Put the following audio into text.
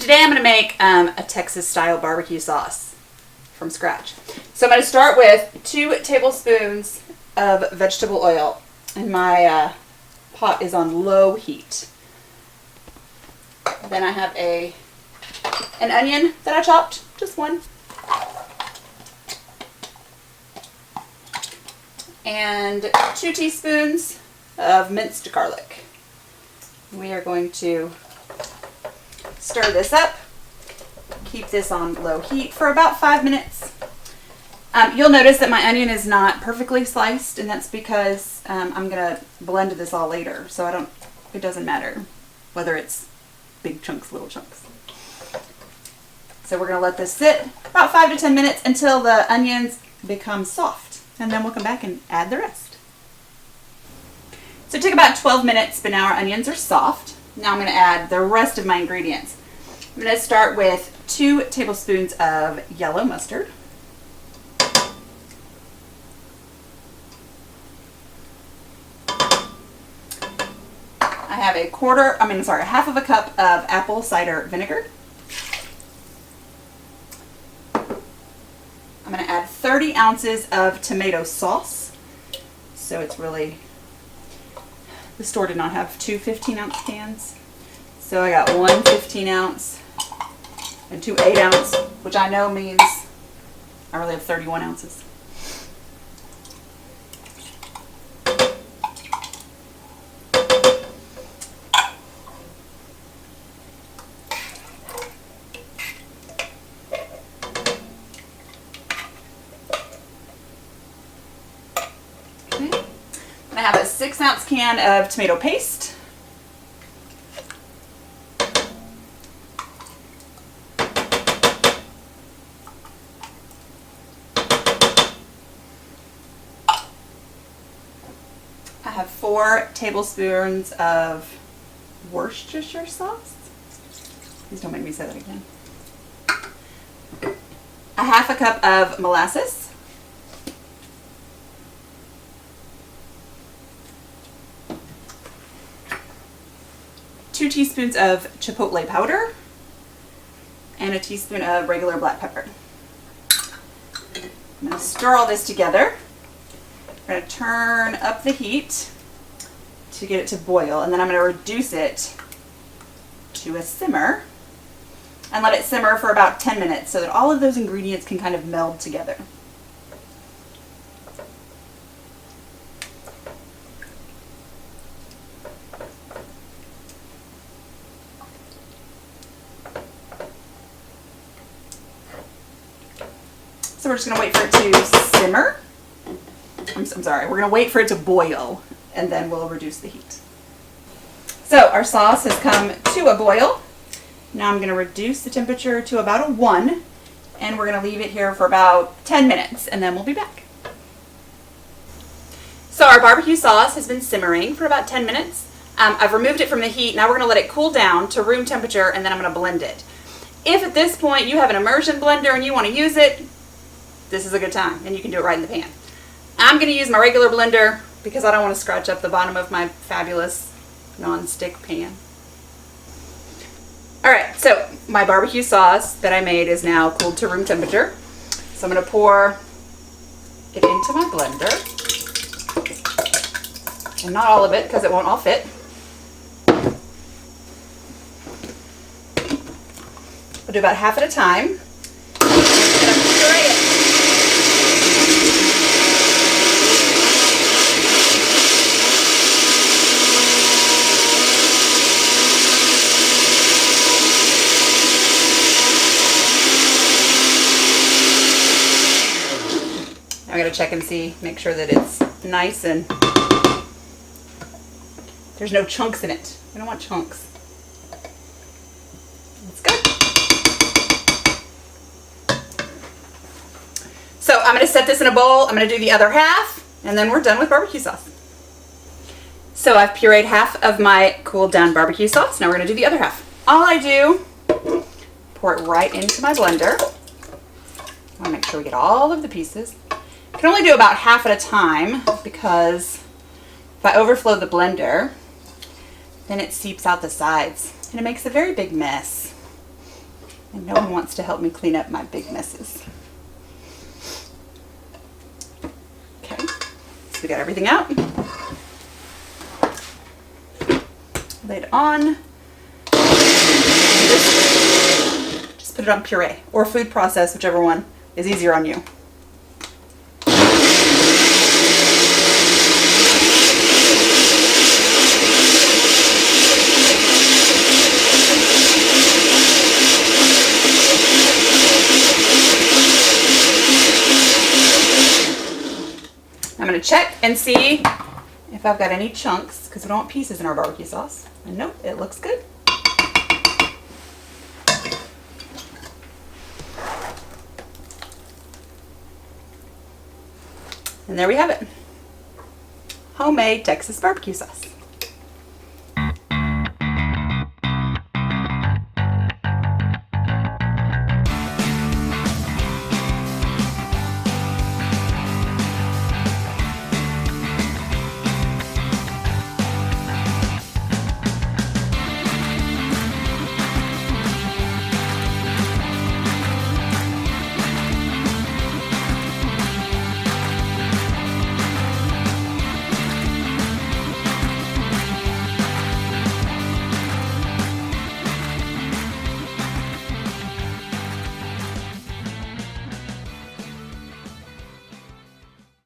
today I'm going to make a Texas style barbecue sauce from scratch. So I'm going to start with 2 tablespoons of vegetable oil, and my pot is on low heat. Then I have an onion that I chopped, just one. And 2 teaspoons of minced garlic. We are going to stir this up. Keep this on low heat for about 5 minutes. You'll notice that my onion is not perfectly sliced, and that's because I'm gonna blend this all later. So it doesn't matter whether it's big chunks, little chunks. So we're gonna let this sit about 5 to 10 minutes until the onions become soft, and then we'll come back and add the rest. So it took about 12 minutes, but now our onions are soft. Now I'm gonna add the rest of my ingredients. I'm gonna start with 2 tablespoons of yellow mustard. I have half of a cup of apple cider vinegar. I'm going to add 30 ounces of tomato sauce. So it's really, the store did not have 2 15-ounce cans. So I got 1 15-ounce and 2 8-ounce, which I know means I really have 31 ounces. I have a 6-ounce can of tomato paste. I have 4 tablespoons of Worcestershire sauce. Please don't make me say that again. A half a cup of molasses. 2 teaspoons of chipotle powder and a teaspoon of regular black pepper. I'm going to stir all this together. We're going to turn up the heat to get it to boil, and then I'm going to reduce it to a simmer and let it simmer for about 10 minutes so that all of those ingredients can kind of meld together. So we're just going to wait for it to simmer. I'm sorry, we're going to wait for it to boil, and then we'll reduce the heat. So our sauce has come to a boil. Now I'm going to reduce the temperature to about a 1, and we're going to leave it here for about 10 minutes, and then we'll be back. So our barbecue sauce has been simmering for about 10 minutes. I've removed it from the heat. Now we're going to let it cool down to room temperature, and then I'm going to blend it. If at this point you have an immersion blender and you want to use it, this is a good time, and you can do it right in the pan. I'm going to use my regular blender because I don't want to scratch up the bottom of my fabulous non-stick pan. Alright, so my barbecue sauce that I made is now cooled to room temperature. So I'm going to pour it into my blender. And not all of it because it won't all fit. I'll do about half at a time. And I'm going to puree it. I'm going to check and see, make sure that it's nice and there's no chunks in it. We don't want chunks. It's good. So I'm going to set this in a bowl. I'm going to do the other half, and then we're done with barbecue sauce. So I've pureed half of my cooled down barbecue sauce. Now we're going to do the other half. All I do, pour it right into my blender. I want to make sure we get all of the pieces. I can only do about half at a time because if I overflow the blender, then it seeps out the sides and it makes a very big mess. And no one wants to help me clean up my big messes. Okay, so we got everything out. Lid on. Just put it on puree or food process, whichever one is easier on you. I'm going to check and see if I've got any chunks, because we don't want pieces in our barbecue sauce. And nope, it looks good. And there we have it. Homemade Texas barbecue sauce.